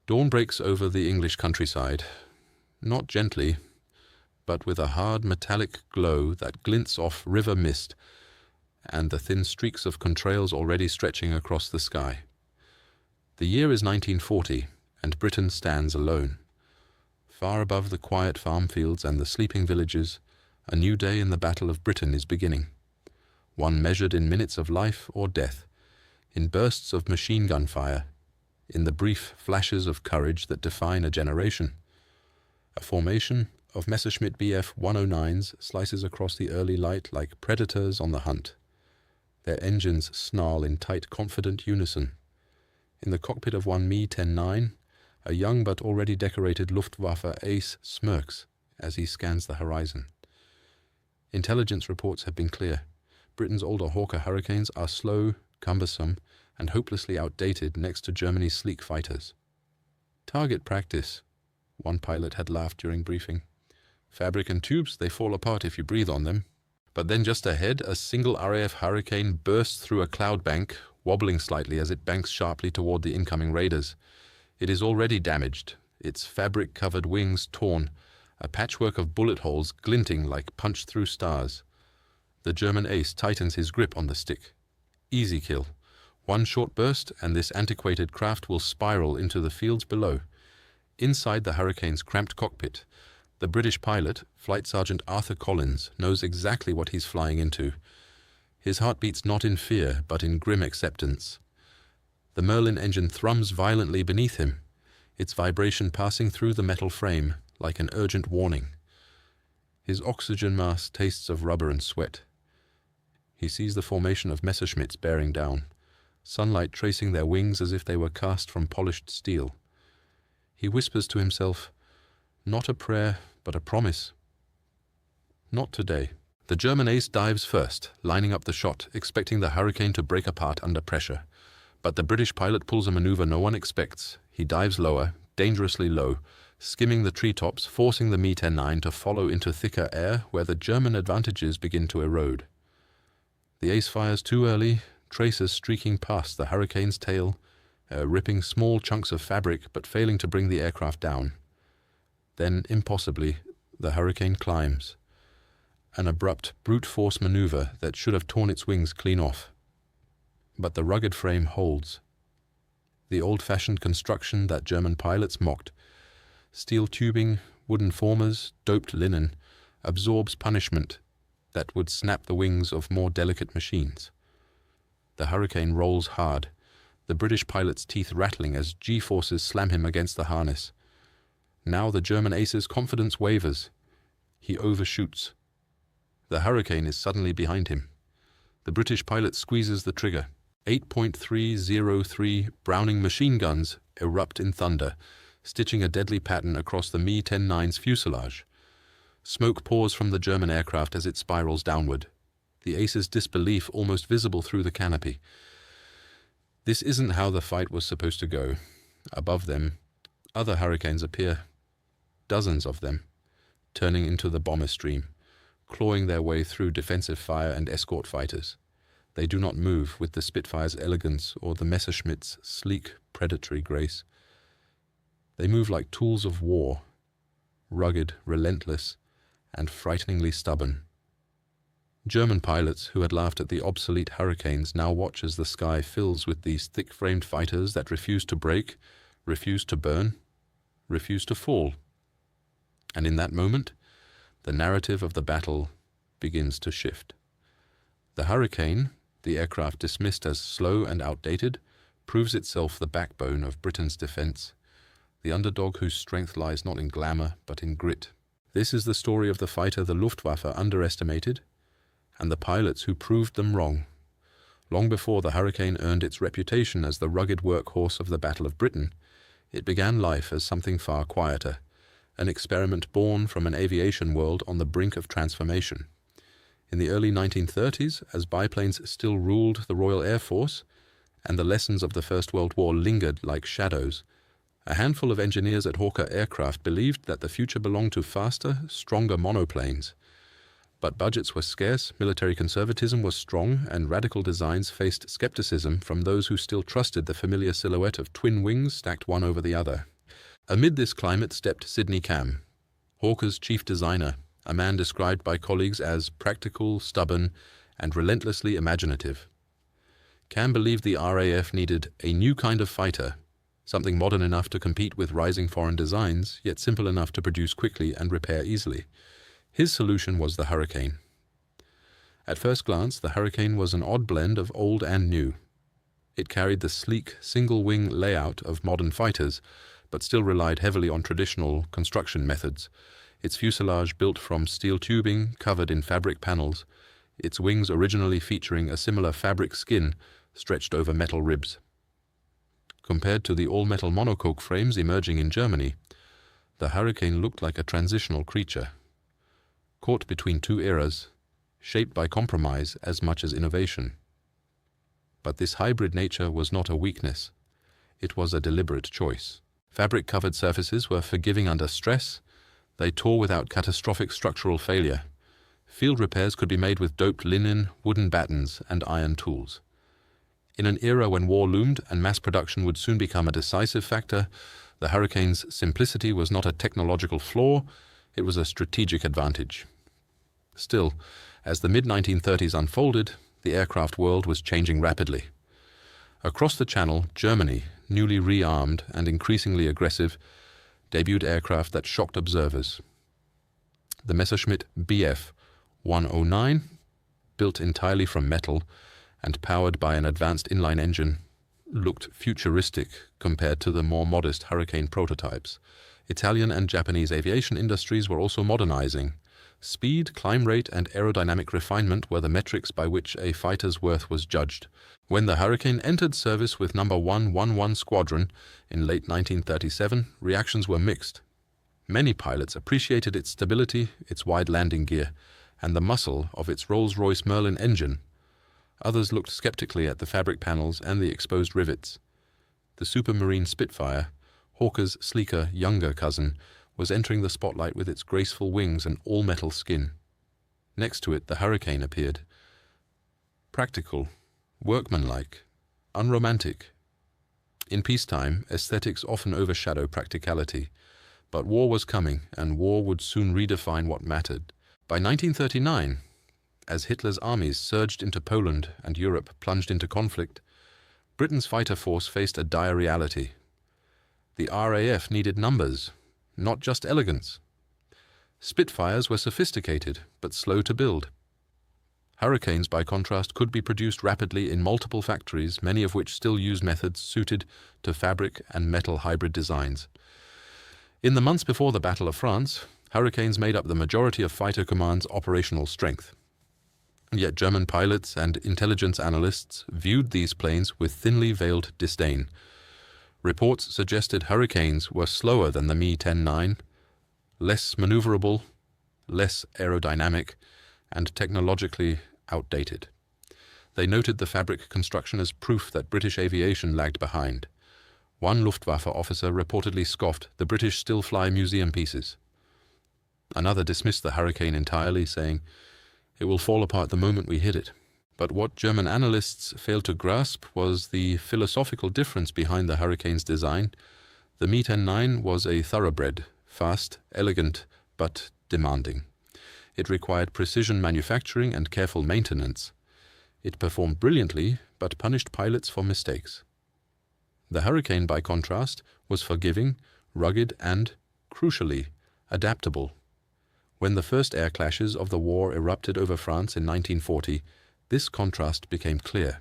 Dawn breaks over the English countryside, not gently, but with a hard metallic glow that glints off river mist and the thin streaks of contrails already stretching across the sky. The year is 1940, and Britain stands alone. Far above the quiet farm fields and the sleeping villages, a new day in the Battle of Britain is beginning, one measured in minutes of life or death, in bursts of machine gun fire, in the brief flashes of courage that define a generation. A formation of Messerschmitt Bf 109s slices across the early light like predators on the hunt. Their engines snarl in tight, confident unison. In the cockpit of one Me-10-9, a young but already decorated Luftwaffe ace smirks as he scans the horizon. Intelligence reports have been clear. Britain's older Hawker Hurricanes are slow, cumbersome, and hopelessly outdated next to Germany's sleek fighters. Target practice, one pilot had laughed during briefing. Fabric and tubes, they fall apart if you breathe on them. But then just ahead, a single RAF Hurricane bursts through a cloud bank, wobbling slightly as it banks sharply toward the incoming raiders. It is already damaged, its fabric-covered wings torn, a patchwork of bullet holes glinting like punched-through stars. The German ace tightens his grip on the stick. Easy kill. One short burst, and this antiquated craft will spiral into the fields below. Inside the Hurricane's cramped cockpit, the British pilot, Flight Sergeant Arthur Collins, knows exactly what he's flying into. His heart beats not in fear, but in grim acceptance. The Merlin engine thrums violently beneath him, its vibration passing through the metal frame like an urgent warning. His oxygen mask tastes of rubber and sweat. He sees the formation of Messerschmitts bearing down, sunlight tracing their wings as if they were cast from polished steel. He whispers to himself, not a prayer, but a promise. Not today. The German ace dives first, lining up the shot, expecting the Hurricane to break apart under pressure. But the British pilot pulls a maneuver no one expects. He dives lower, dangerously low, skimming the treetops, forcing the Me-10-9 to follow into thicker air where the German advantages begin to erode. The ace fires too early, tracers streaking past the Hurricane's tail, ripping small chunks of fabric but failing to bring the aircraft down. Then, impossibly, the Hurricane climbs. An abrupt, brute-force maneuver that should have torn its wings clean off. But the rugged frame holds. The old-fashioned construction that German pilots mocked, steel tubing, wooden formers, doped linen, absorbs punishment that would snap the wings of more delicate machines. The Hurricane rolls hard, the British pilot's teeth rattling as G-forces slam him against the harness. Now the German ace's confidence wavers. He overshoots. The Hurricane is suddenly behind him. The British pilot squeezes the trigger. 8.303 Browning machine guns erupt in thunder, stitching a deadly pattern across the Me-10-9's fuselage. Smoke pours from the German aircraft as it spirals downward, the ace's disbelief almost visible through the canopy. This isn't how the fight was supposed to go. Above them, other Hurricanes appear, dozens of them, turning into the bomber stream, clawing their way through defensive fire and escort fighters. They do not move with the Spitfire's elegance or the Messerschmitt's sleek, predatory grace. They move like tools of war, rugged, relentless, and frighteningly stubborn. German pilots who had laughed at the obsolete Hurricanes now watch as the sky fills with these thick-framed fighters that refuse to break, refuse to burn, refuse to fall. And in that moment, the narrative of the battle begins to shift. The Hurricane, the aircraft dismissed as slow and outdated, proves itself the backbone of Britain's defense, the underdog whose strength lies not in glamour but in grit. This is the story of the fighter the Luftwaffe underestimated, and the pilots who proved them wrong. Long before the Hurricane earned its reputation as the rugged workhorse of the Battle of Britain, it began life as something far quieter, an experiment born from an aviation world on the brink of transformation. In the early 1930s, as biplanes still ruled the Royal Air Force, and the lessons of the First World War lingered like shadows, a handful of engineers at Hawker Aircraft believed that the future belonged to faster, stronger monoplanes. But budgets were scarce, military conservatism was strong, and radical designs faced skepticism from those who still trusted the familiar silhouette of twin wings stacked one over the other. Amid this climate stepped Sidney Cam, Hawker's chief designer, a man described by colleagues as practical, stubborn, and relentlessly imaginative. Cam believed the RAF needed a new kind of fighter, something modern enough to compete with rising foreign designs, yet simple enough to produce quickly and repair easily. His solution was the Hurricane. At first glance, the Hurricane was an odd blend of old and new. It carried the sleek, single-wing layout of modern fighters, but still relied heavily on traditional construction methods. Its fuselage built from steel tubing covered in fabric panels, its wings originally featuring a similar fabric skin stretched over metal ribs. Compared to the all-metal monocoque frames emerging in Germany, the Hurricane looked like a transitional creature, caught between two eras, shaped by compromise as much as innovation. But this hybrid nature was not a weakness. It was a deliberate choice. Fabric-covered surfaces were forgiving under stress. They tore without catastrophic structural failure. Field repairs could be made with doped linen, wooden battens, and iron tools. In an era when war loomed and mass production would soon become a decisive factor, the Hurricane's simplicity was not a technological flaw, it was a strategic advantage. Still, as the mid-1930s unfolded, the aircraft world was changing rapidly. Across the Channel, Germany, newly rearmed and increasingly aggressive, debuted aircraft that shocked observers. The Messerschmitt Bf 109, built entirely from metal and powered by an advanced inline engine, looked futuristic compared to the more modest Hurricane prototypes. Italian and Japanese aviation industries were also modernizing. Speed, climb rate, and aerodynamic refinement were the metrics by which a fighter's worth was judged. When the Hurricane entered service with No. 111 Squadron in late 1937, reactions were mixed. Many pilots appreciated its stability, its wide landing gear, and the muscle of its Rolls-Royce Merlin engine. Others looked skeptically at the fabric panels and the exposed rivets. The Supermarine Spitfire, Hawker's sleeker, younger cousin, was entering the spotlight with its graceful wings and all-metal skin. Next to it, the Hurricane appeared. Practical, workmanlike, unromantic. In peacetime, aesthetics often overshadow practicality. But war was coming, and war would soon redefine what mattered. By 1939, as Hitler's armies surged into Poland and Europe plunged into conflict, Britain's fighter force faced a dire reality. The RAF needed numbers, not just elegance. Spitfires were sophisticated, but slow to build. Hurricanes, by contrast, could be produced rapidly in multiple factories, many of which still use methods suited to fabric and metal hybrid designs. In the months before the Battle of France, Hurricanes made up the majority of Fighter Command's operational strength. Yet German pilots and intelligence analysts viewed these planes with thinly veiled disdain. Reports suggested Hurricanes were slower than the Mi-10-9, less maneuverable, less aerodynamic, and technologically outdated. They noted the fabric construction as proof that British aviation lagged behind. One Luftwaffe officer reportedly scoffed, "The British still fly museum pieces." Another dismissed the Hurricane entirely, saying, "It will fall apart the moment we hit it." But what German analysts failed to grasp was the philosophical difference behind the Hurricane's design. The Mi-10-9 was a thoroughbred, fast, elegant, but demanding. It required precision manufacturing and careful maintenance. It performed brilliantly, but punished pilots for mistakes. The Hurricane, by contrast, was forgiving, rugged, and, crucially, adaptable. When the first air clashes of the war erupted over France in 1940, this contrast became clear.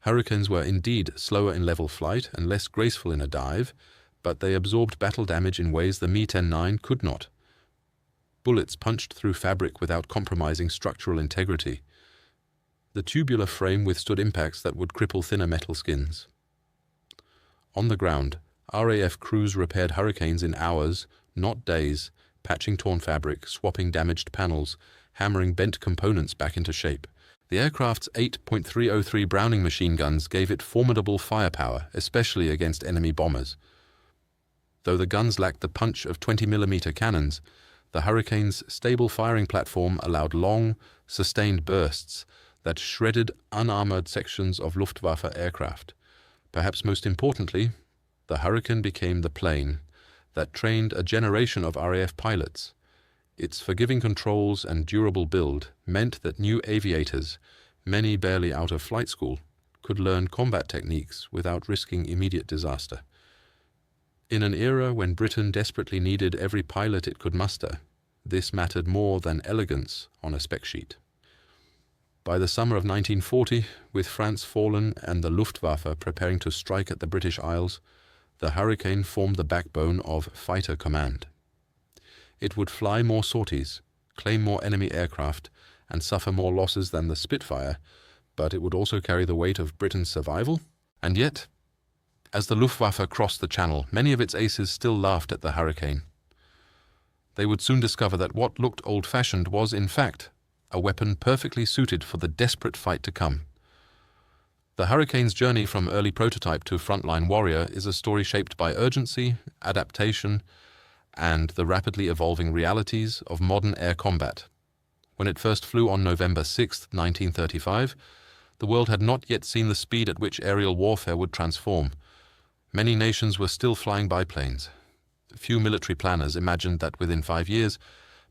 Hurricanes were indeed slower in level flight and less graceful in a dive, but they absorbed battle damage in ways the Mi-10-9 could not. Bullets punched through fabric without compromising structural integrity. The tubular frame withstood impacts that would cripple thinner metal skins. On the ground, RAF crews repaired Hurricanes in hours, not days, patching torn fabric, swapping damaged panels, hammering bent components back into shape. The aircraft's 8.303 Browning machine guns gave it formidable firepower, especially against enemy bombers. Though the guns lacked the punch of 20mm cannons, the Hurricane's stable firing platform allowed long, sustained bursts that shredded unarmored sections of Luftwaffe aircraft. Perhaps most importantly, the Hurricane became the plane, that trained a generation of RAF pilots. Its forgiving controls and durable build meant that new aviators, many barely out of flight school, could learn combat techniques without risking immediate disaster. In an era when Britain desperately needed every pilot it could muster, this mattered more than elegance on a spec sheet. By the summer of 1940, with France fallen and the Luftwaffe preparing to strike at the British Isles, the Hurricane formed the backbone of Fighter Command. It would fly more sorties, claim more enemy aircraft, and suffer more losses than the Spitfire, but it would also carry the weight of Britain's survival. And yet, as the Luftwaffe crossed the Channel, many of its aces still laughed at the Hurricane. They would soon discover that what looked old-fashioned was, in fact, a weapon perfectly suited for the desperate fight to come. The Hurricane's journey from early prototype to frontline warrior is a story shaped by urgency, adaptation, and the rapidly evolving realities of modern air combat. When it first flew on November 6, 1935, the world had not yet seen the speed at which aerial warfare would transform. Many nations were still flying biplanes. Few military planners imagined that within 5 years,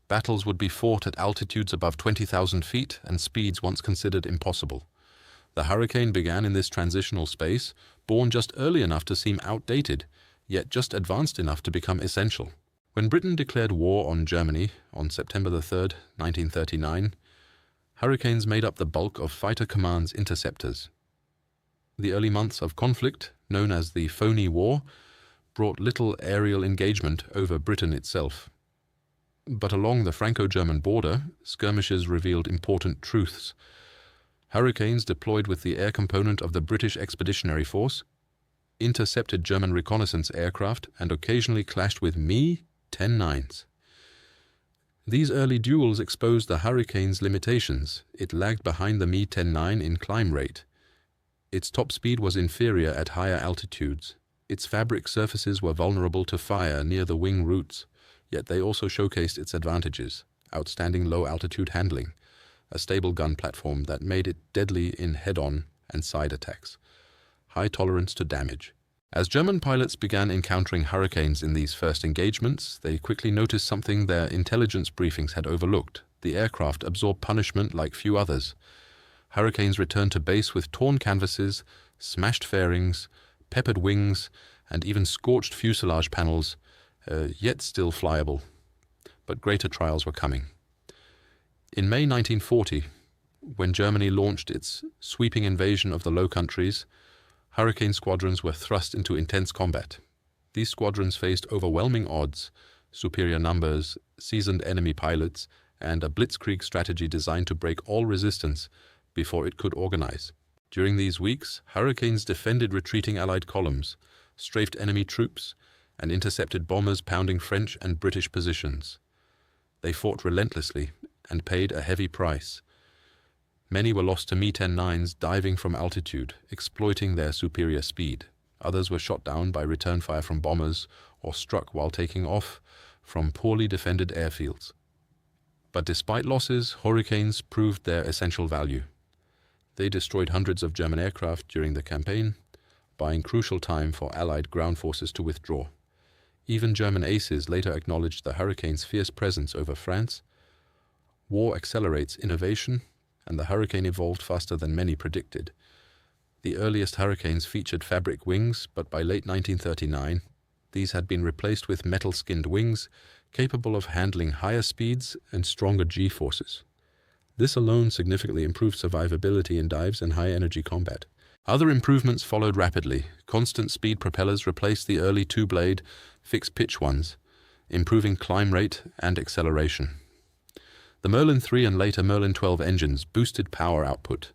battles would be fought at altitudes above 20,000 feet and speeds once considered impossible. The Hurricane began in this transitional space, born just early enough to seem outdated, yet just advanced enough to become essential. When Britain declared war on Germany on September 3, 1939, Hurricanes made up the bulk of Fighter Command's interceptors. The early months of conflict, known as the Phony War, brought little aerial engagement over Britain itself. But along the Franco-German border, skirmishes revealed important truths. Hurricanes deployed with the air component of the British Expeditionary Force, intercepted German reconnaissance aircraft, and occasionally clashed with Me-10-9s. These early duels exposed the Hurricane's limitations. It lagged behind the Me-10-9 in climb rate. Its top speed was inferior at higher altitudes. Its fabric surfaces were vulnerable to fire near the wing roots, yet they also showcased its advantages: outstanding low-altitude handling, a stable gun platform that made it deadly in head-on and side attacks, high tolerance to damage. As German pilots began encountering Hurricanes in these first engagements, they quickly noticed something their intelligence briefings had overlooked. The aircraft absorbed punishment like few others. Hurricanes returned to base with torn canvases, smashed fairings, peppered wings, and even scorched fuselage panels, yet still flyable. But greater trials were coming. In May 1940, when Germany launched its sweeping invasion of the Low Countries, Hurricane squadrons were thrust into intense combat. These squadrons faced overwhelming odds, superior numbers, seasoned enemy pilots, and a blitzkrieg strategy designed to break all resistance before it could organize. During these weeks, Hurricanes defended retreating Allied columns, strafed enemy troops, and intercepted bombers pounding French and British positions. They fought relentlessly and paid a heavy price. Many were lost to Me-10-9s diving from altitude, exploiting their superior speed. Others were shot down by return fire from bombers or struck while taking off from poorly defended airfields. But despite losses, Hurricanes proved their essential value. They destroyed hundreds of German aircraft during the campaign, buying crucial time for Allied ground forces to withdraw. Even German aces later acknowledged the Hurricane's fierce presence over France. War accelerates innovation, and the Hurricane evolved faster than many predicted. The earliest Hurricanes featured fabric wings, but by late 1939, these had been replaced with metal-skinned wings capable of handling higher speeds and stronger G-forces. This alone significantly improved survivability in dives and high-energy combat. Other improvements followed rapidly. Constant speed propellers replaced the early two-blade, fixed-pitch ones, improving climb rate and acceleration. The Merlin 3 and later Merlin 12 engines boosted power output,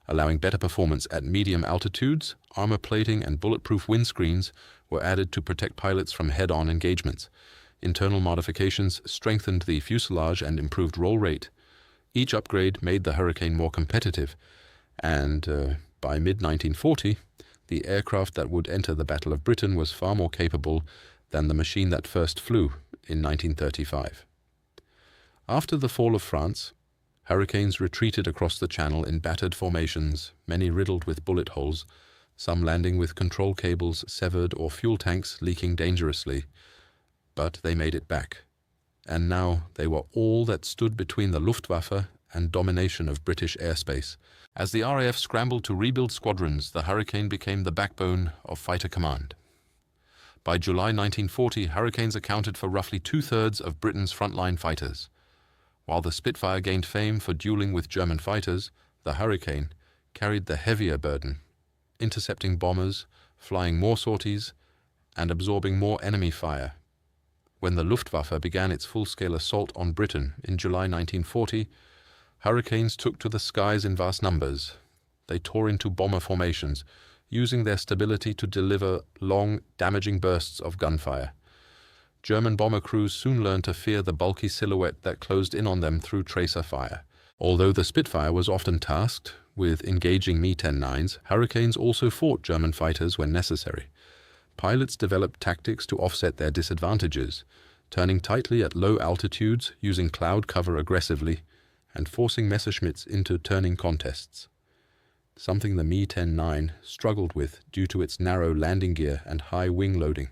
allowing better performance at medium altitudes. Armor plating and bulletproof windscreens were added to protect pilots from head-on engagements. Internal modifications strengthened the fuselage and improved roll rate. Each upgrade made the Hurricane more competitive, and by mid-1940, the aircraft that would enter the Battle of Britain was far more capable than the machine that first flew in 1935. After the fall of France, Hurricanes retreated across the Channel in battered formations, many riddled with bullet holes, some landing with control cables severed or fuel tanks leaking dangerously. But they made it back, and now they were all that stood between the Luftwaffe and domination of British airspace. As the RAF scrambled to rebuild squadrons, the Hurricane became the backbone of fighter command. By July 1940, Hurricanes accounted for roughly two-thirds of Britain's frontline fighters. While the Spitfire gained fame for dueling with German fighters, the Hurricane carried the heavier burden, intercepting bombers, flying more sorties, and absorbing more enemy fire. When the Luftwaffe began its full-scale assault on Britain in July 1940, Hurricanes took to the skies in vast numbers. They tore into bomber formations, using their stability to deliver long, damaging bursts of gunfire. German bomber crews soon learned to fear the bulky silhouette that closed in on them through tracer fire. Although the Spitfire was often tasked with engaging Me-10-9s, Hurricanes also fought German fighters when necessary. Pilots developed tactics to offset their disadvantages, turning tightly at low altitudes, using cloud cover aggressively, and forcing Messerschmitts into turning contests, something the Me-10-9 struggled with due to its narrow landing gear and high wing loading.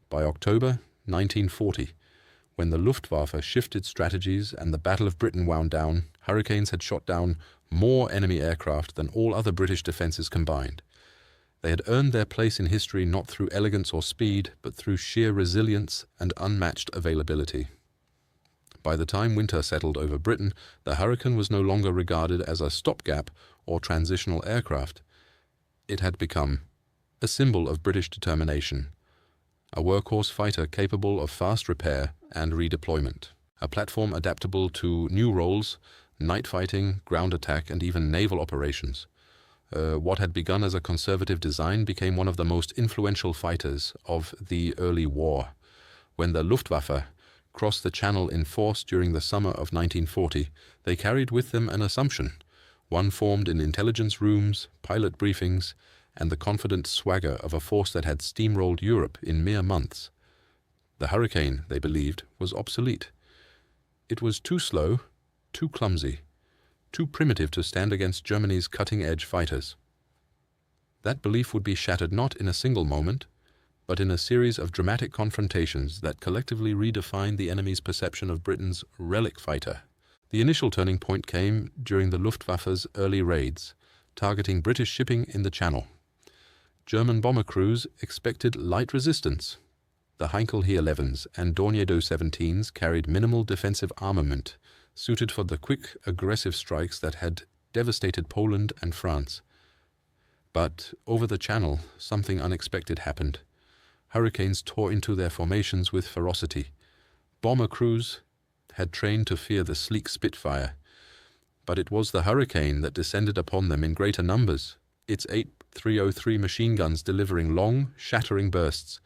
By October 1940, when the Luftwaffe shifted strategies and the Battle of Britain wound down, Hurricanes had shot down more enemy aircraft than all other British defences combined. They had earned their place in history not through elegance or speed, but through sheer resilience and unmatched availability. By the time winter settled over Britain, the Hurricane was no longer regarded as a stopgap or transitional aircraft. It had become a symbol of British determination, a workhorse fighter capable of fast repair and redeployment, a platform adaptable to new roles, night fighting, ground attack, and even naval operations. What had begun as a conservative design became one of the most influential fighters of the early war. When the Luftwaffe crossed the Channel in force during the summer of 1940, they carried with them an assumption, one formed in intelligence rooms, pilot briefings, and the confident swagger of a force that had steamrolled Europe in mere months. The Hurricane, they believed, was obsolete. It was too slow, too clumsy, too primitive to stand against Germany's cutting-edge fighters. That belief would be shattered not in a single moment, but in a series of dramatic confrontations that collectively redefined the enemy's perception of Britain's relic fighter. The initial turning point came during the Luftwaffe's early raids, targeting British shipping in the Channel. German bomber crews expected light resistance. The Heinkel He-11s and Dornier 17s carried minimal defensive armament, suited for the quick, aggressive strikes that had devastated Poland and France. But over the Channel, something unexpected happened. Hurricanes tore into their formations with ferocity. Bomber crews had trained to fear the sleek Spitfire, but it was the Hurricane that descended upon them in greater numbers, its 8-303 machine guns delivering long, shattering bursts.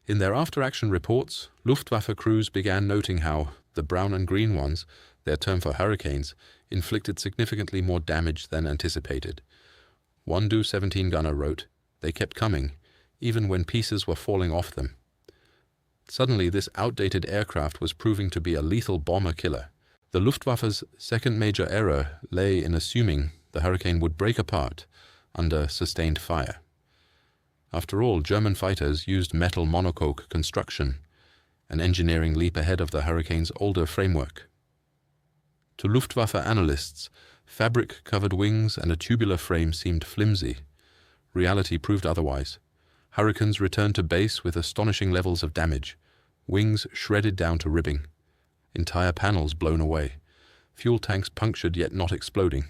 In their after-action reports, Luftwaffe crews began noting how the brown and green ones, their term for Hurricanes, inflicted significantly more damage than anticipated. One Do 17 gunner wrote, "They kept coming, even when pieces were falling off them." Suddenly, this outdated aircraft was proving to be a lethal bomber killer. The Luftwaffe's second major error lay in assuming the Hurricane would break apart under sustained fire. After all, German fighters used metal monocoque construction, an engineering leap ahead of the Hurricane's older framework. To Luftwaffe analysts, fabric-covered wings and a tubular frame seemed flimsy. Reality proved otherwise. Hurricanes returned to base with astonishing levels of damage, wings shredded down to ribbing, entire panels blown away, fuel tanks punctured yet not exploding,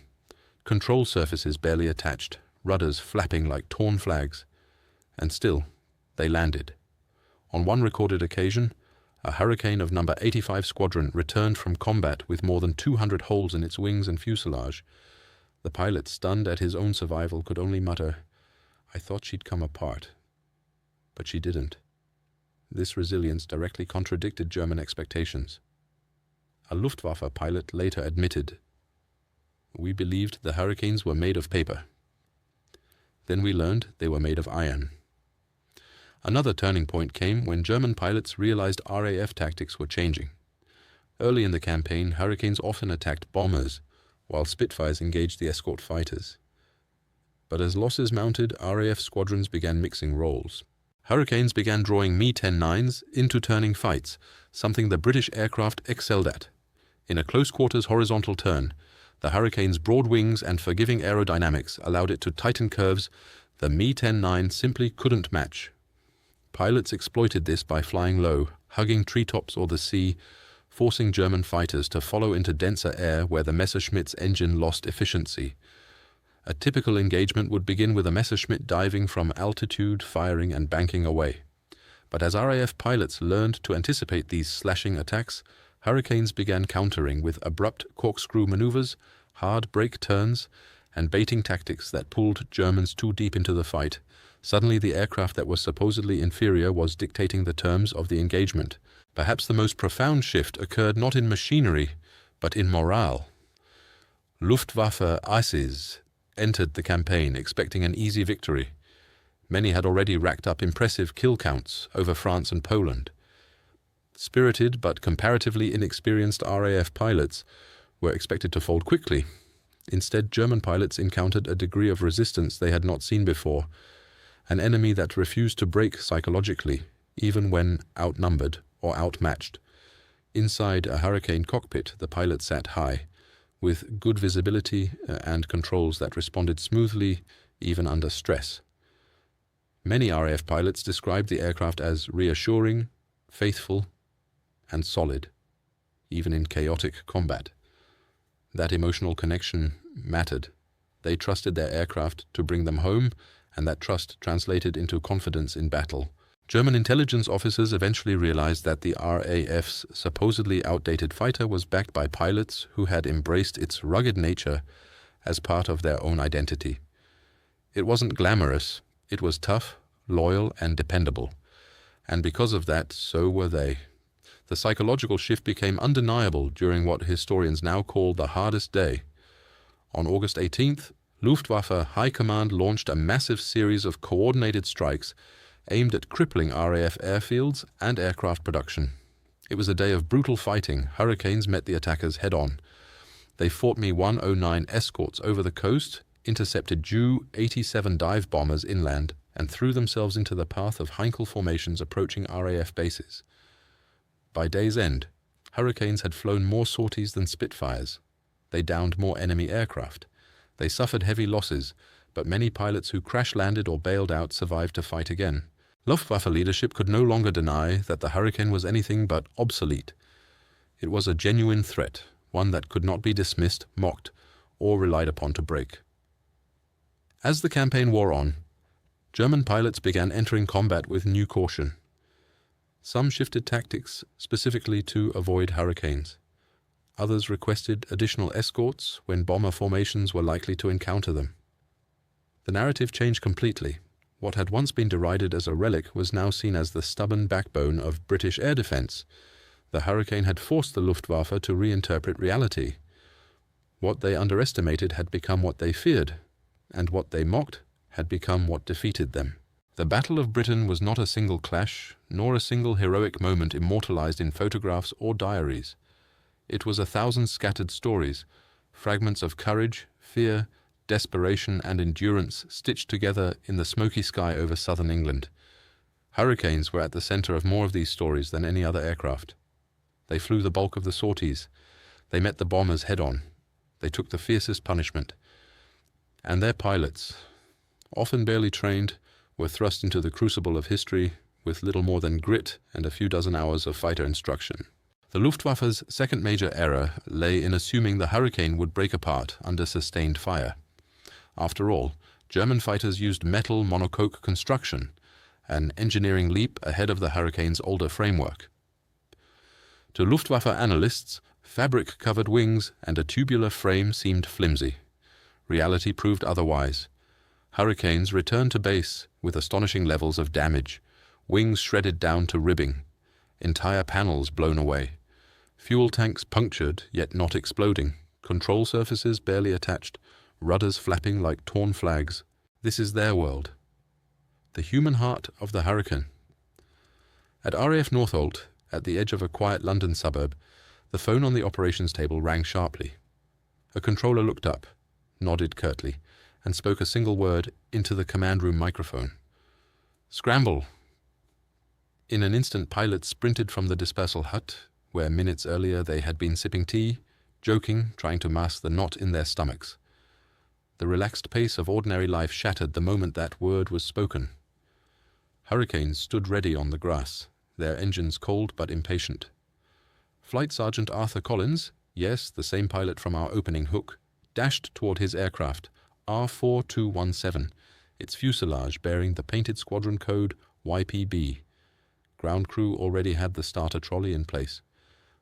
control surfaces barely attached, rudders flapping like torn flags. And still, they landed. On one recorded occasion, a Hurricane of No. 85 Squadron returned from combat with more than 200 holes in its wings and fuselage. The pilot, stunned at his own survival, could only mutter, "I thought she'd come apart." But she didn't. This resilience directly contradicted German expectations. A Luftwaffe pilot later admitted, "We believed the Hurricanes were made of paper. Then we learned they were made of iron." Another turning point came when German pilots realized RAF tactics were changing. Early in the campaign, Hurricanes often attacked bombers, while Spitfires engaged the escort fighters. But as losses mounted, RAF squadrons began mixing roles. Hurricanes began drawing Me-10-9s into turning fights, something the British aircraft excelled at. In a close-quarters horizontal turn, the Hurricane's broad wings and forgiving aerodynamics allowed it to tighten curves the Me-10-9 simply couldn't match. Pilots exploited this by flying low, hugging treetops or the sea, forcing German fighters to follow into denser air where the Messerschmitt's engine lost efficiency. A typical engagement would begin with a Messerschmitt diving from altitude, firing and banking away. But as RAF pilots learned to anticipate these slashing attacks, Hurricanes began countering with abrupt corkscrew maneuvers, hard brake turns, and baiting tactics that pulled Germans too deep into the fight. Suddenly the aircraft that was supposedly inferior was dictating the terms of the engagement. Perhaps the most profound shift occurred not in machinery, but in morale. Luftwaffe aces entered the campaign expecting an easy victory. Many had already racked up impressive kill counts over France and Poland. Spirited but comparatively inexperienced RAF pilots were expected to fold quickly. Instead, German pilots encountered a degree of resistance they had not seen before, an enemy that refused to break psychologically, even when outnumbered or outmatched. Inside a Hurricane cockpit, the pilot sat high, with good visibility and controls that responded smoothly even under stress. Many RAF pilots described the aircraft as reassuring, faithful, and solid, even in chaotic combat. That emotional connection mattered. They trusted their aircraft to bring them home, and that trust translated into confidence in battle. German intelligence officers eventually realized that the RAF's supposedly outdated fighter was backed by pilots who had embraced its rugged nature as part of their own identity. It wasn't glamorous, it was tough, loyal, and dependable. And because of that, so were they. The psychological shift became undeniable during what historians now call the hardest day. On August 18th, Luftwaffe High Command launched a massive series of coordinated strikes aimed at crippling RAF airfields and aircraft production. It was a day of brutal fighting. Hurricanes met the attackers head-on. They fought Me-109 escorts over the coast, intercepted Ju-87 dive bombers inland, and threw themselves into the path of Heinkel formations approaching RAF bases. By day's end, Hurricanes had flown more sorties than Spitfires. They downed more enemy aircraft. They suffered heavy losses, but many pilots who crash-landed or bailed out survived to fight again. Luftwaffe leadership could no longer deny that the Hurricane was anything but obsolete. It was a genuine threat, one that could not be dismissed, mocked, or relied upon to break. As the campaign wore on, German pilots began entering combat with new caution. Some shifted tactics specifically to avoid Hurricanes. Others requested additional escorts when bomber formations were likely to encounter them. The narrative changed completely. What had once been derided as a relic was now seen as the stubborn backbone of British air defense. The Hurricane had forced the Luftwaffe to reinterpret reality. What they underestimated had become what they feared, and what they mocked had become what defeated them. The Battle of Britain was not a single clash, nor a single heroic moment immortalized in photographs or diaries. It was 1,000 scattered stories, fragments of courage, fear, desperation and endurance stitched together in the smoky sky over southern England. Hurricanes were at the center of more of these stories than any other aircraft. They flew the bulk of the sorties. They met the bombers head-on. They took the fiercest punishment. And their pilots, often barely trained, were thrust into the crucible of history with little more than grit and a few dozen hours of fighter instruction. The Luftwaffe's second major error lay in assuming the Hurricane would break apart under sustained fire. After all, German fighters used metal monocoque construction, an engineering leap ahead of the Hurricane's older framework. To Luftwaffe analysts, fabric-covered wings and a tubular frame seemed flimsy. Reality proved otherwise. Hurricanes returned to base with astonishing levels of damage, wings shredded down to ribbing, entire panels blown away, fuel tanks punctured yet not exploding, control surfaces barely attached, rudders flapping like torn flags. This is their world. The human heart of the Hurricane. At RAF Northolt, at the edge of a quiet London suburb, the phone on the operations table rang sharply. A controller looked up, nodded curtly, and spoke a single word into the command room microphone. "Scramble," In an instant, pilots sprinted from the dispersal hut, where minutes earlier they had been sipping tea, joking, trying to mask the knot in their stomachs. The relaxed pace of ordinary life shattered the moment that word was spoken. Hurricanes stood ready on the grass, their engines cold but impatient. Flight Sergeant Arthur Collins, yes, the same pilot from our opening hook, dashed toward his aircraft, R4217, its fuselage bearing the painted squadron code YPB. Ground crew already had the starter trolley in place.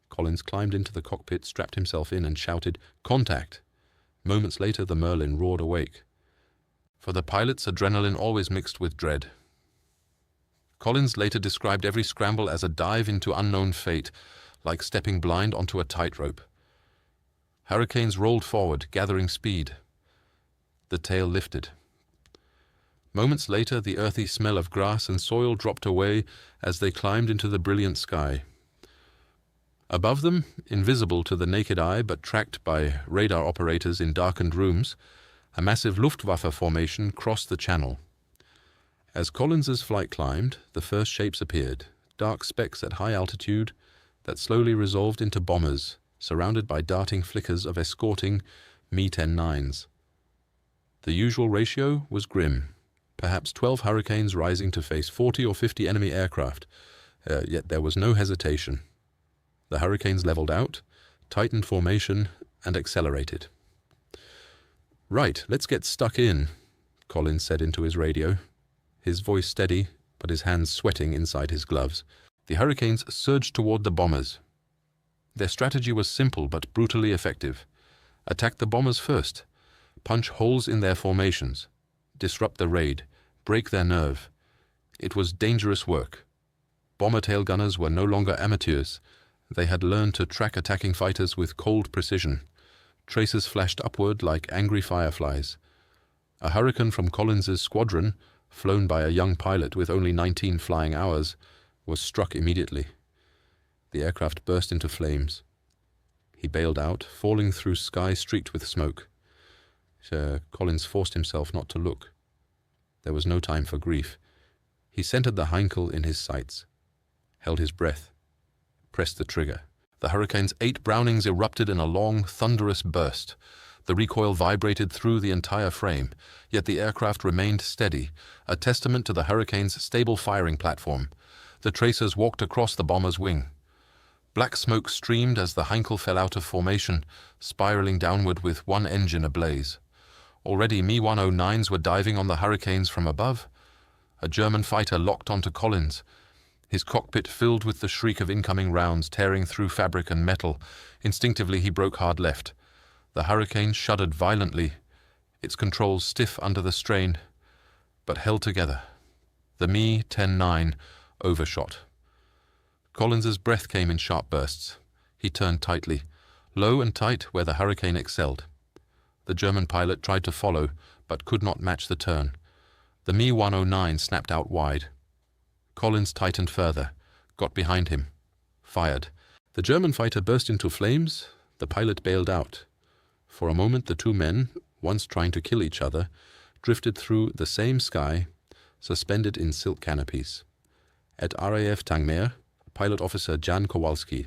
Collins climbed into the cockpit, strapped himself in, and shouted, "Contact!" Moments later, the Merlin roared awake. For the pilots, adrenaline always mixed with dread. Collins later described every scramble as a dive into unknown fate, like stepping blind onto a tightrope. Hurricanes rolled forward, gathering speed. The tail lifted. Moments later, the earthy smell of grass and soil dropped away as they climbed into the brilliant sky. Above them, invisible to the naked eye but tracked by radar operators in darkened rooms, a massive Luftwaffe formation crossed the channel. As Collins's flight climbed, the first shapes appeared, dark specks at high altitude that slowly resolved into bombers, surrounded by darting flickers of escorting Me-10-9s. The usual ratio was grim, perhaps 12 Hurricanes rising to face 40 or 50 enemy aircraft, yet there was no hesitation. The Hurricanes leveled out, tightened formation, and accelerated. "Right, let's get stuck in," Collins said into his radio, his voice steady, but his hands sweating inside his gloves. The Hurricanes surged toward the bombers. Their strategy was simple but brutally effective. Attack the bombers first, punch holes in their formations, disrupt the raid, break their nerve. It was dangerous work. Bomber tail gunners were no longer amateurs. They had learned to track attacking fighters with cold precision. Tracers flashed upward like angry fireflies. A Hurricane from Collins's squadron, flown by a young pilot with only 19 flying hours, was struck immediately. The aircraft burst into flames. He bailed out, falling through sky streaked with smoke. Collins forced himself not to look. There was no time for grief. He centered the Heinkel in his sights, held his breath, pressed the trigger. The Hurricane's 8 Brownings erupted in a long, thunderous burst. The recoil vibrated through the entire frame, yet the aircraft remained steady, a testament to the Hurricane's stable firing platform. The tracers walked across the bomber's wing. Black smoke streamed as the Heinkel fell out of formation, spiraling downward with one engine ablaze. Already Me-109s were diving on the Hurricanes from above. A German fighter locked onto Collins, his cockpit filled with the shriek of incoming rounds tearing through fabric and metal. Instinctively he broke hard left. The Hurricane shuddered violently, its controls stiff under the strain, but held together. The Me-10-9 overshot. Collins's breath came in sharp bursts. He turned tightly, low and tight where the Hurricane excelled. The German pilot tried to follow, but could not match the turn. The Me-109 snapped out wide. Collins tightened further, got behind him, fired. The German fighter burst into flames. The pilot bailed out. For a moment the two men, once trying to kill each other, drifted through the same sky, suspended in silk canopies. At RAF Tangmere, pilot officer Jan Kowalski,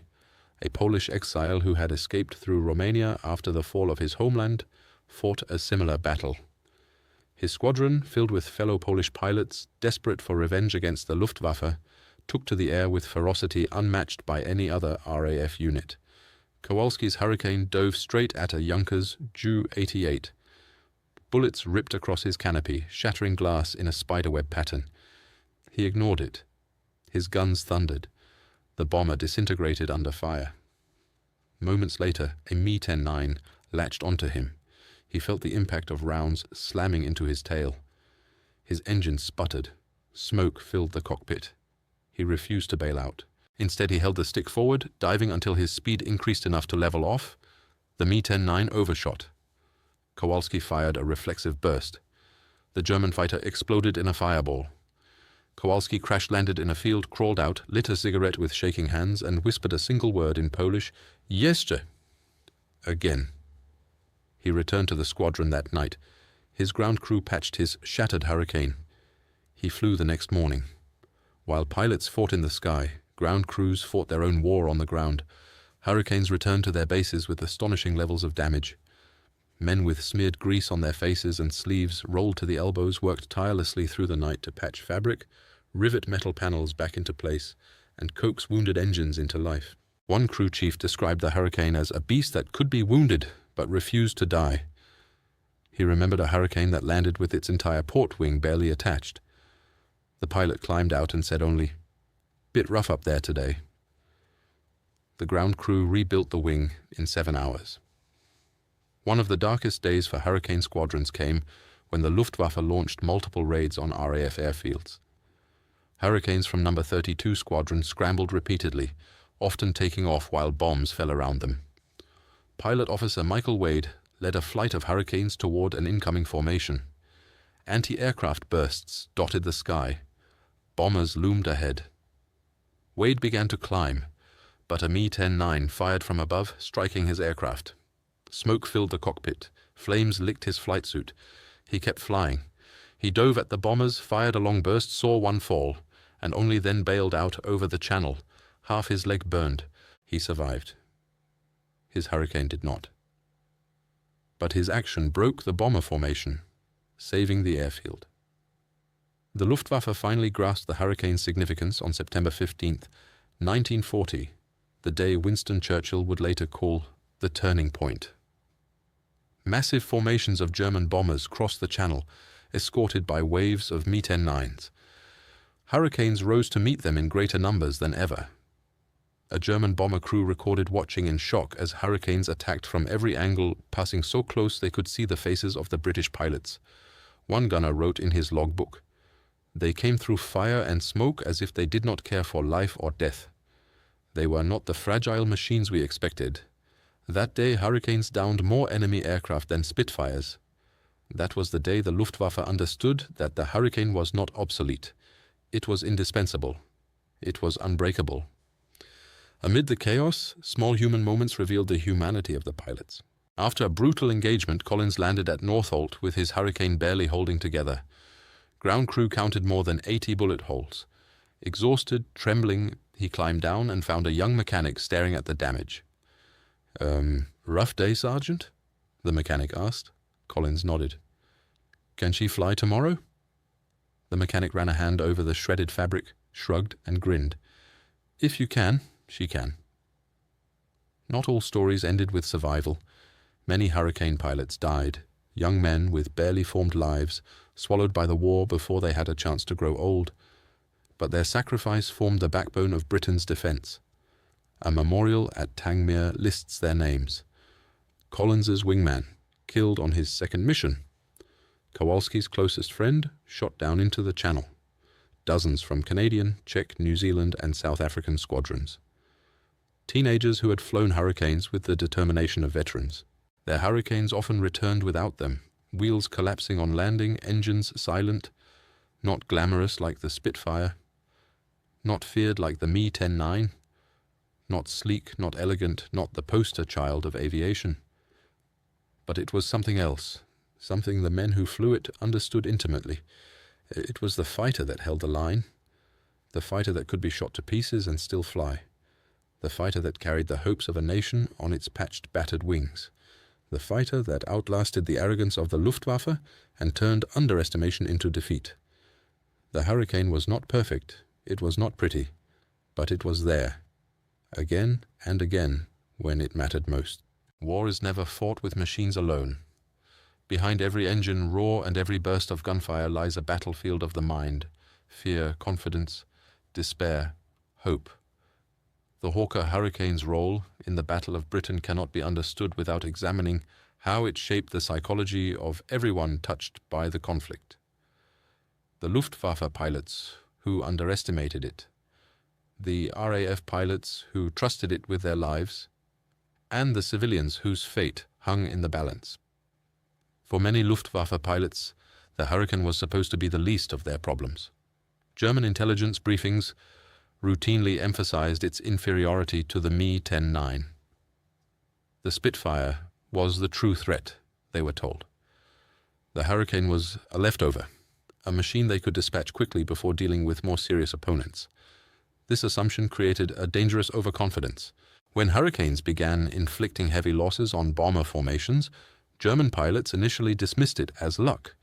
a Polish exile who had escaped through Romania after the fall of his homeland, fought a similar battle. His squadron, filled with fellow Polish pilots desperate for revenge against the Luftwaffe, took to the air with ferocity unmatched by any other RAF unit. Kowalski's Hurricane dove straight at a Junkers Ju-88. Bullets ripped across his canopy, shattering glass in a spiderweb pattern. He ignored it. His guns thundered. The bomber disintegrated under fire. Moments later, a Me-10-9 latched onto him. He felt the impact of rounds slamming into his tail. His engine sputtered. Smoke filled the cockpit. He refused to bail out. Instead, he held the stick forward, diving until his speed increased enough to level off. The Me-10-9 overshot. Kowalski fired a reflexive burst. The German fighter exploded in a fireball. Kowalski crash-landed in a field, crawled out, lit a cigarette with shaking hands, and whispered a single word in Polish, "Jeszcze!" Again. He returned to the squadron that night. His ground crew patched his shattered Hurricane. He flew the next morning. While pilots fought in the sky, ground crews fought their own war on the ground. Hurricanes returned to their bases with astonishing levels of damage. Men with smeared grease on their faces and sleeves rolled to the elbows worked tirelessly through the night to patch fabric, rivet metal panels back into place, and coax wounded engines into life. One crew chief described the hurricane as a beast that could be wounded but refused to die. He remembered a hurricane that landed with its entire port wing barely attached. The pilot climbed out and said only, "Bit rough up there today." The ground crew rebuilt the wing in 7 hours. One of the darkest days for hurricane squadrons came when the Luftwaffe launched multiple raids on RAF airfields. Hurricanes from No. 32 Squadron scrambled repeatedly, often taking off while bombs fell around them. Pilot Officer Michael Wade led a flight of Hurricanes toward an incoming formation. Anti-aircraft bursts dotted the sky. Bombers loomed ahead. Wade began to climb, but a Mi-10-9 fired from above, striking his aircraft. Smoke filled the cockpit. Flames licked his flight suit. He kept flying. He dove at the bombers, fired a long burst, saw one fall, and only then bailed out over the channel. Half his leg burned. He survived. His Hurricane did not. But his action broke the bomber formation, saving the airfield. The Luftwaffe finally grasped the Hurricane's significance on September 15, 1940, the day Winston Churchill would later call the turning point. Massive formations of German bombers crossed the channel, escorted by waves of Mi-10-9s. Hurricanes rose to meet them in greater numbers than ever. A German bomber crew recorded watching in shock as Hurricanes attacked from every angle, passing so close they could see the faces of the British pilots. One gunner wrote in his logbook, "They came through fire and smoke as if they did not care for life or death. They were not the fragile machines we expected. That day Hurricanes downed more enemy aircraft than Spitfires. That was the day the Luftwaffe understood that the Hurricane was not obsolete. It was indispensable. It was unbreakable." Amid the chaos, small human moments revealed the humanity of the pilots. After a brutal engagement, Collins landed at Northolt with his Hurricane barely holding together. Ground crew counted more than 80 bullet holes. Exhausted, trembling, he climbed down and found a young mechanic staring at the damage. Rough day, Sergeant?" the mechanic asked. Collins nodded. "Can she fly tomorrow?" The mechanic ran a hand over the shredded fabric, shrugged, and grinned. "If you can, she can." Not all stories ended with survival. Many Hurricane pilots died, young men with barely formed lives, swallowed by the war before they had a chance to grow old. But their sacrifice formed the backbone of Britain's defense. A memorial at Tangmere lists their names. Collins's wingman, killed on his second mission. Kowalski's closest friend, shot down into the Channel. Dozens from Canadian, Czech, New Zealand, and South African squadrons. Teenagers who had flown Hurricanes with the determination of veterans. Their Hurricanes often returned without them, wheels collapsing on landing, engines silent, not glamorous like the Spitfire, not feared like the Mi-10-9, not sleek, not elegant, not the poster child of aviation. But it was something else, something the men who flew it understood intimately. It was the fighter that held the line, the fighter that could be shot to pieces and still fly, the fighter that carried the hopes of a nation on its patched, battered wings, the fighter that outlasted the arrogance of the Luftwaffe and turned underestimation into defeat. The Hurricane was not perfect, it was not pretty, but it was there, again and again, when it mattered most. War is never fought with machines alone. Behind every engine roar and every burst of gunfire lies a battlefield of the mind, fear, confidence, despair, hope. The Hawker Hurricane's role in the Battle of Britain cannot be understood without examining how it shaped the psychology of everyone touched by the conflict. The Luftwaffe pilots who underestimated it, the RAF pilots who trusted it with their lives, and the civilians whose fate hung in the balance. For many Luftwaffe pilots, the Hurricane was supposed to be the least of their problems. German intelligence briefings routinely emphasized its inferiority to the Mi-10-9. The Spitfire was the true threat, they were told. The Hurricane was a leftover, a machine they could dispatch quickly before dealing with more serious opponents. This assumption created a dangerous overconfidence. When hurricanes began inflicting heavy losses on bomber formations, German pilots initially dismissed it as luck,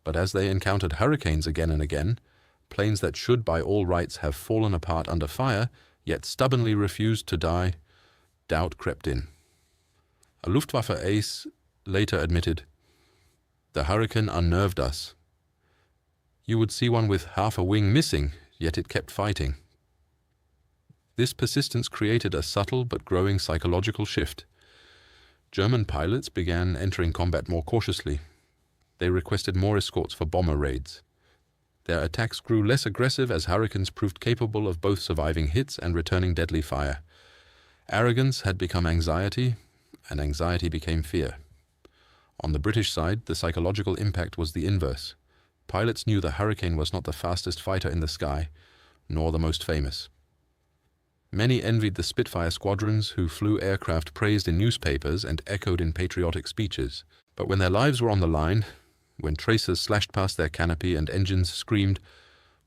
but as they encountered hurricanes again and again, planes that should by all rights have fallen apart under fire, yet stubbornly refused to die, doubt crept in. A Luftwaffe ace later admitted, "The hurricane unnerved us. You would see one with half a wing missing, yet it kept fighting." This persistence created a subtle but growing psychological shift. German pilots began entering combat more cautiously. They requested more escorts for bomber raids. Their attacks grew less aggressive as hurricanes proved capable of both surviving hits and returning deadly fire. Arrogance had become anxiety, and anxiety became fear. On the British side, the psychological impact was the inverse. Pilots knew the Hurricane was not the fastest fighter in the sky, nor the most famous. Many envied the Spitfire squadrons who flew aircraft praised in newspapers and echoed in patriotic speeches. But when their lives were on the line, when tracers slashed past their canopy and engines screamed,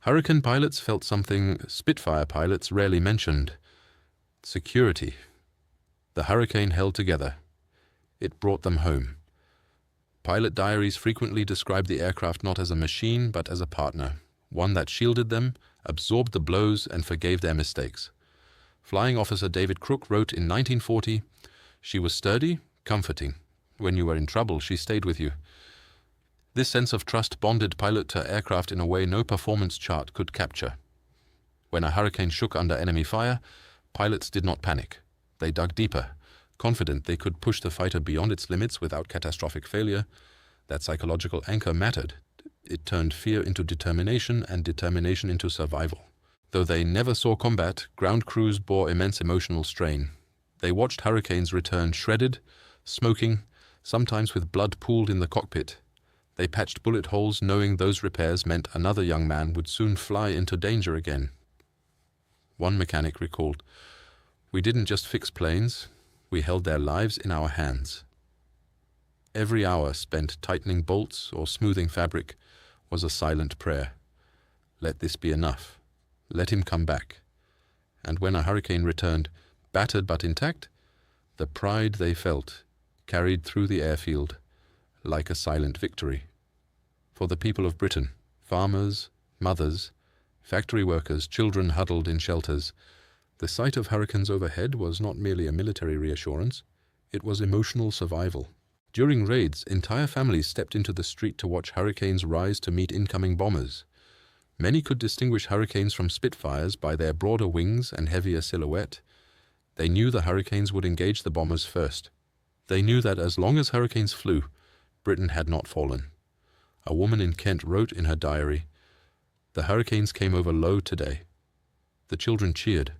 Hurricane pilots felt something Spitfire pilots rarely mentioned: security. The Hurricane held together. It brought them home. Pilot diaries frequently described the aircraft not as a machine but as a partner, one that shielded them, absorbed the blows, and forgave their mistakes. Flying Officer David Crook wrote in 1940, "She was sturdy, comforting. When you were in trouble, she stayed with you." This sense of trust bonded pilot to aircraft in a way no performance chart could capture. When a Hurricane shook under enemy fire, pilots did not panic. They dug deeper, confident they could push the fighter beyond its limits without catastrophic failure. That psychological anchor mattered. It turned fear into determination and determination into survival. Though they never saw combat, ground crews bore immense emotional strain. They watched Hurricanes return shredded, smoking, sometimes with blood pooled in the cockpit. They patched bullet holes knowing those repairs meant another young man would soon fly into danger again. One mechanic recalled, "We didn't just fix planes, we held their lives in our hands." Every hour spent tightening bolts or smoothing fabric was a silent prayer. Let this be enough. Let him come back. And when a Hurricane returned, battered but intact, the pride they felt carried through the airfield like a silent victory. For the people of Britain, farmers, mothers, factory workers, children huddled in shelters, the sight of hurricanes overhead was not merely a military reassurance, it was emotional survival. During raids, entire families stepped into the street to watch Hurricanes rise to meet incoming bombers. Many could distinguish Hurricanes from Spitfires by their broader wings and heavier silhouette. They knew the Hurricanes would engage the bombers first. They knew that as long as Hurricanes flew, Britain had not fallen. A woman in Kent wrote in her diary, "The Hurricanes came over low today. The children cheered.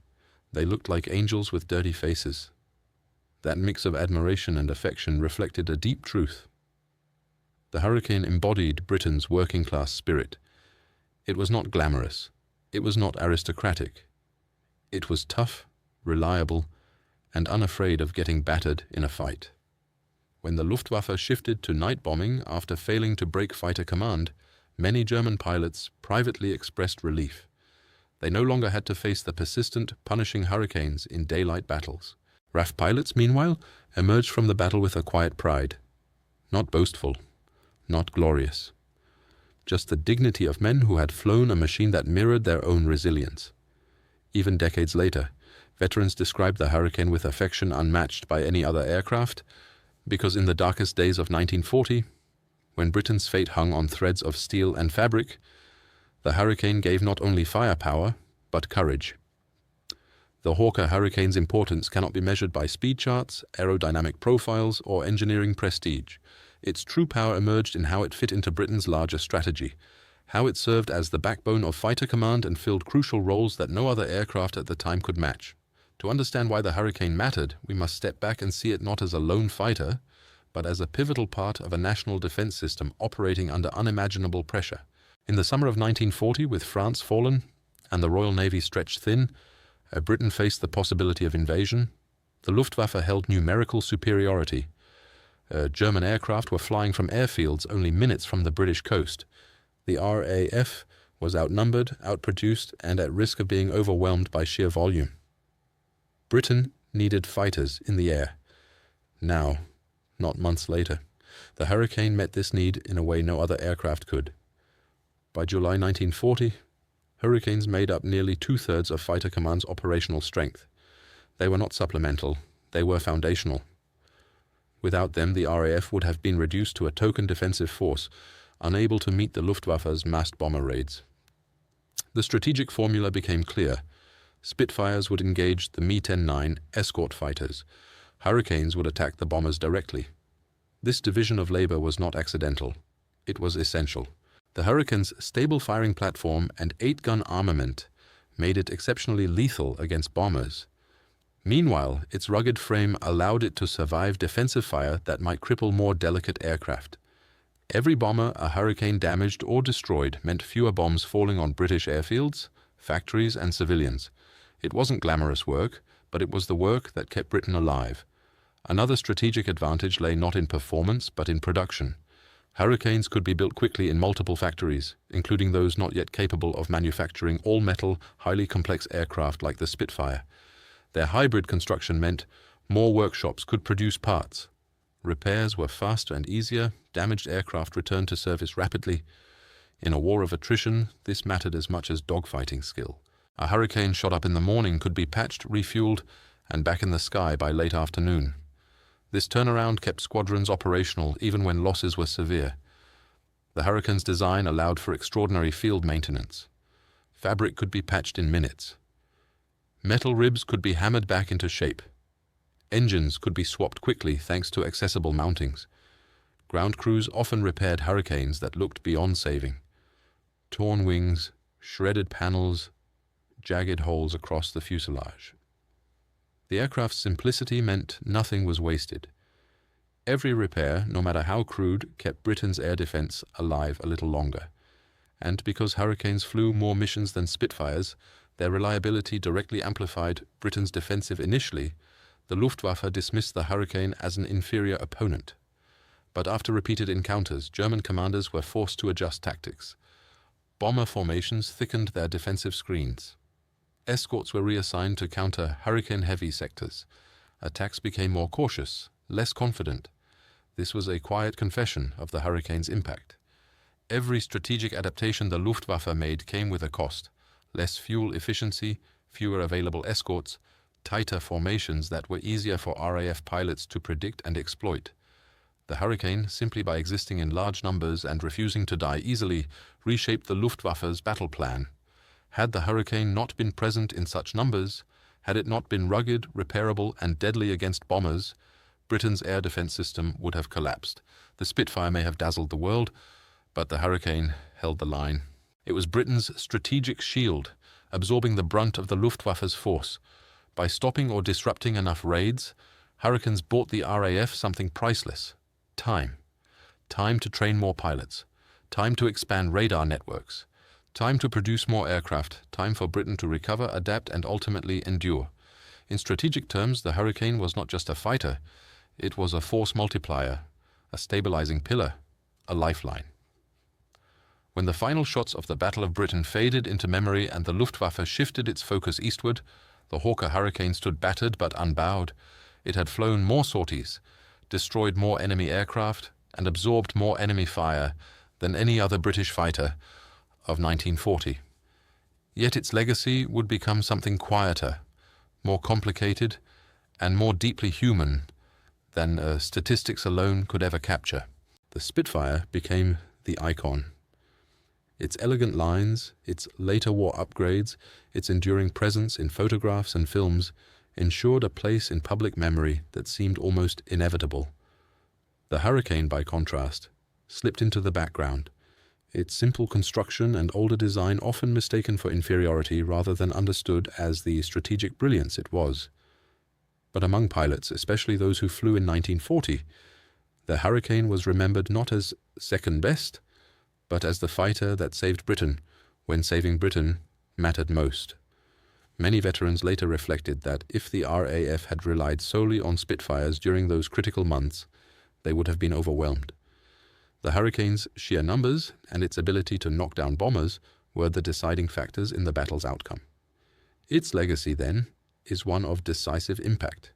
They looked like angels with dirty faces." That mix of admiration and affection reflected a deep truth. The Hurricane embodied Britain's working-class spirit. It was not glamorous. It was not aristocratic. It was tough, reliable, and unafraid of getting battered in a fight. When the Luftwaffe shifted to night bombing after failing to break fighter command, many German pilots privately expressed relief. They no longer had to face the persistent, punishing Hurricanes in daylight battles. RAF pilots, meanwhile, emerged from the battle with a quiet pride. Not boastful, not glorious. Just the dignity of men who had flown a machine that mirrored their own resilience. Even decades later, veterans described the Hurricane with affection unmatched by any other aircraft, because in the darkest days of 1940, when Britain's fate hung on threads of steel and fabric, the Hurricane gave not only firepower, but courage. The Hawker Hurricane's importance cannot be measured by speed charts, aerodynamic profiles, or engineering prestige. Its true power emerged in how it fit into Britain's larger strategy, how it served as the backbone of fighter command and filled crucial roles that no other aircraft at the time could match. To understand why the Hurricane mattered, we must step back and see it not as a lone fighter, but as a pivotal part of a national defense system operating under unimaginable pressure. In the summer of 1940, with France fallen and the Royal Navy stretched thin, Britain faced the possibility of invasion. The Luftwaffe held numerical superiority. German aircraft were flying from airfields only minutes from the British coast. The RAF was outnumbered, outproduced, and at risk of being overwhelmed by sheer volume. Britain needed fighters in the air. Now, not months later. The Hurricane met this need in a way no other aircraft could. By July 1940, Hurricanes made up nearly two-thirds of Fighter Command's operational strength. They were not supplemental, they were foundational. Without them, the RAF would have been reduced to a token defensive force, unable to meet the Luftwaffe's massed bomber raids. The strategic formula became clear. Spitfires would engage the Mi-10-9 escort fighters. Hurricanes would attack the bombers directly. This division of labor was not accidental. It was essential. The Hurricane's stable firing platform and 8-gun armament made it exceptionally lethal against bombers. Meanwhile, its rugged frame allowed it to survive defensive fire that might cripple more delicate aircraft. Every bomber a Hurricane damaged or destroyed meant fewer bombs falling on British airfields, factories, and civilians. It wasn't glamorous work, but it was the work that kept Britain alive. Another strategic advantage lay not in performance, but in production. Hurricanes could be built quickly in multiple factories, including those not yet capable of manufacturing all-metal, highly complex aircraft like the Spitfire. Their hybrid construction meant more workshops could produce parts. Repairs were faster and easier, damaged aircraft returned to service rapidly. In a war of attrition, this mattered as much as dogfighting skill. A Hurricane shot up in the morning could be patched, refueled, and back in the sky by late afternoon. This turnaround kept squadrons operational even when losses were severe. The Hurricane's design allowed for extraordinary field maintenance. Fabric could be patched in minutes. Metal ribs could be hammered back into shape. Engines could be swapped quickly thanks to accessible mountings. Ground crews often repaired Hurricanes that looked beyond saving. Torn wings, shredded panels, jagged holes across the fuselage. The aircraft's simplicity meant nothing was wasted. Every repair, no matter how crude, kept Britain's air defense alive a little longer. And because Hurricanes flew more missions than Spitfires, their reliability directly amplified Britain's defensive initially. The Luftwaffe dismissed the Hurricane as an inferior opponent. But after repeated encounters, German commanders were forced to adjust tactics. Bomber formations thickened their defensive screens. Escorts were reassigned to counter Hurricane-heavy sectors. Attacks became more cautious, less confident. This was a quiet confession of the Hurricane's impact. Every strategic adaptation the Luftwaffe made came with a cost. Less fuel efficiency, fewer available escorts, tighter formations that were easier for RAF pilots to predict and exploit. The Hurricane, simply by existing in large numbers and refusing to die easily, reshaped the Luftwaffe's battle plan. Had the Hurricane not been present in such numbers, had it not been rugged, repairable, and deadly against bombers, Britain's air defense system would have collapsed. The Spitfire may have dazzled the world, but the Hurricane held the line. It was Britain's strategic shield, absorbing the brunt of the Luftwaffe's force. By stopping or disrupting enough raids, Hurricanes bought the RAF something priceless: time. Time to train more pilots, time to expand radar networks, time to produce more aircraft, time for Britain to recover, adapt, and ultimately endure. In strategic terms, the Hurricane was not just a fighter, it was a force multiplier, a stabilizing pillar, a lifeline. When the final shots of the Battle of Britain faded into memory and the Luftwaffe shifted its focus eastward, the Hawker Hurricane stood battered but unbowed. It had flown more sorties, destroyed more enemy aircraft, and absorbed more enemy fire than any other British fighter of 1940. Yet its legacy would become something quieter, more complicated, and more deeply human than statistics alone could ever capture. The Spitfire became the icon. Its elegant lines, its later war upgrades, its enduring presence in photographs and films ensured a place in public memory that seemed almost inevitable. The Hurricane, by contrast, slipped into the background, its simple construction and older design often mistaken for inferiority rather than understood as the strategic brilliance it was. But among pilots, especially those who flew in 1940, the Hurricane was remembered not as second best, but as the fighter that saved Britain when saving Britain mattered most. Many veterans later reflected that if the RAF had relied solely on Spitfires during those critical months, they would have been overwhelmed. The Hurricane's sheer numbers and its ability to knock down bombers were the deciding factors in the battle's outcome. Its legacy, then, is one of decisive impact,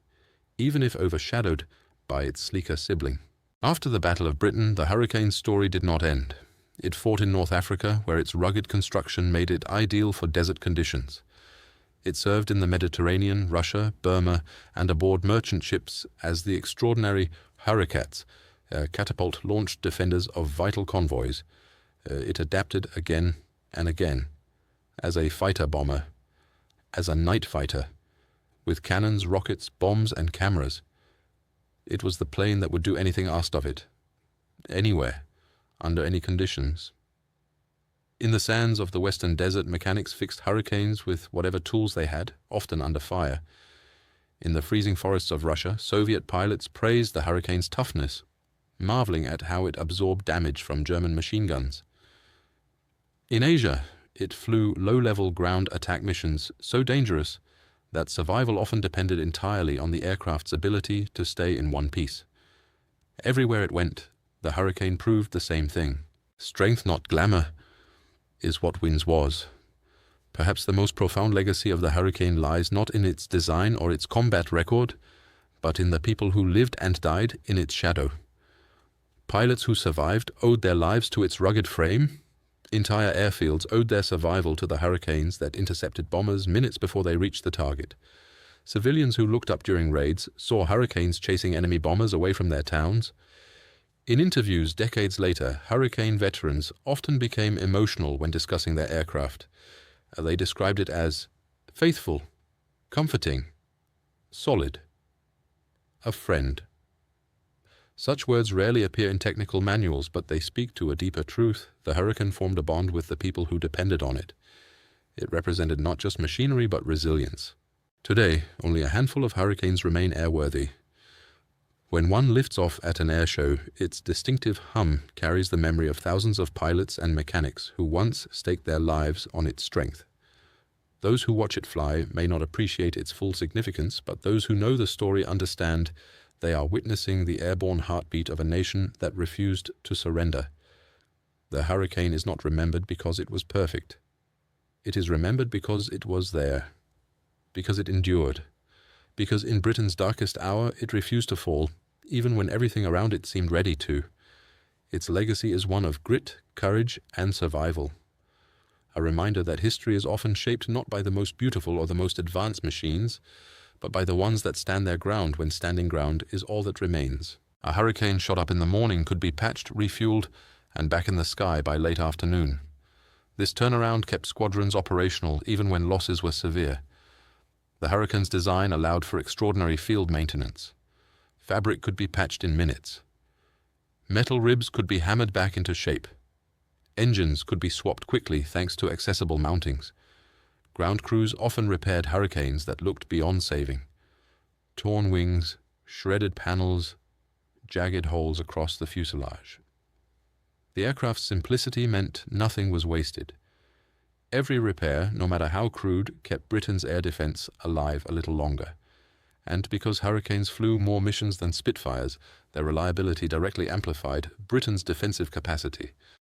even if overshadowed by its sleeker sibling. After the Battle of Britain, the Hurricane's story did not end. It fought in North Africa, where its rugged construction made it ideal for desert conditions. It served in the Mediterranean, Russia, Burma, and aboard merchant ships as the extraordinary Hurricats, catapult-launched defenders of vital convoys. It adapted again and again, as a fighter-bomber, as a night fighter, with cannons, rockets, bombs, and cameras. It was the plane that would do anything asked of it, anywhere, under any conditions. In the sands of the western desert, mechanics fixed Hurricanes with whatever tools they had, often under fire. In the freezing forests of Russia, Soviet pilots praised the Hurricane's toughness, marveling at how it absorbed damage from German machine guns. In Asia, it flew low-level ground attack missions so dangerous that survival often depended entirely on the aircraft's ability to stay in one piece. Everywhere it went, the Hurricane proved the same thing. Strength, not glamour, is what wins wars. Perhaps the most profound legacy of the Hurricane lies not in its design or its combat record, but in the people who lived and died in its shadow. Pilots who survived owed their lives to its rugged frame. Entire airfields owed their survival to the Hurricanes that intercepted bombers minutes before they reached the target. Civilians who looked up during raids saw Hurricanes chasing enemy bombers away from their towns. In interviews decades later, Hurricane veterans often became emotional when discussing their aircraft. They described it as faithful, comforting, solid, a friend. Such words rarely appear in technical manuals, but they speak to a deeper truth. The Hurricane formed a bond with the people who depended on it. It represented not just machinery, but resilience. Today, only a handful of Hurricanes remain airworthy. When one lifts off at an air show, its distinctive hum carries the memory of thousands of pilots and mechanics who once staked their lives on its strength. Those who watch it fly may not appreciate its full significance, but those who know the story understand they are witnessing the airborne heartbeat of a nation that refused to surrender. The Hurricane is not remembered because it was perfect. It is remembered because it was there, because it endured, because in Britain's darkest hour it refused to fall, even when everything around it seemed ready to. Its legacy is one of grit, courage, and survival. A reminder that history is often shaped not by the most beautiful or the most advanced machines, but by the ones that stand their ground when standing ground is all that remains. A Hurricane shot up in the morning could be patched, refueled, and back in the sky by late afternoon. This turnaround kept squadrons operational even when losses were severe. The Hurricane's design allowed for extraordinary field maintenance. Fabric could be patched in minutes. Metal ribs could be hammered back into shape. Engines could be swapped quickly thanks to accessible mountings. Ground crews often repaired Hurricanes that looked beyond saving. Torn wings, shredded panels, jagged holes across the fuselage. The aircraft's simplicity meant nothing was wasted. Every repair, no matter how crude, kept Britain's air defense alive a little longer. And because Hurricanes flew more missions than Spitfires, their reliability directly amplified Britain's defensive capacity.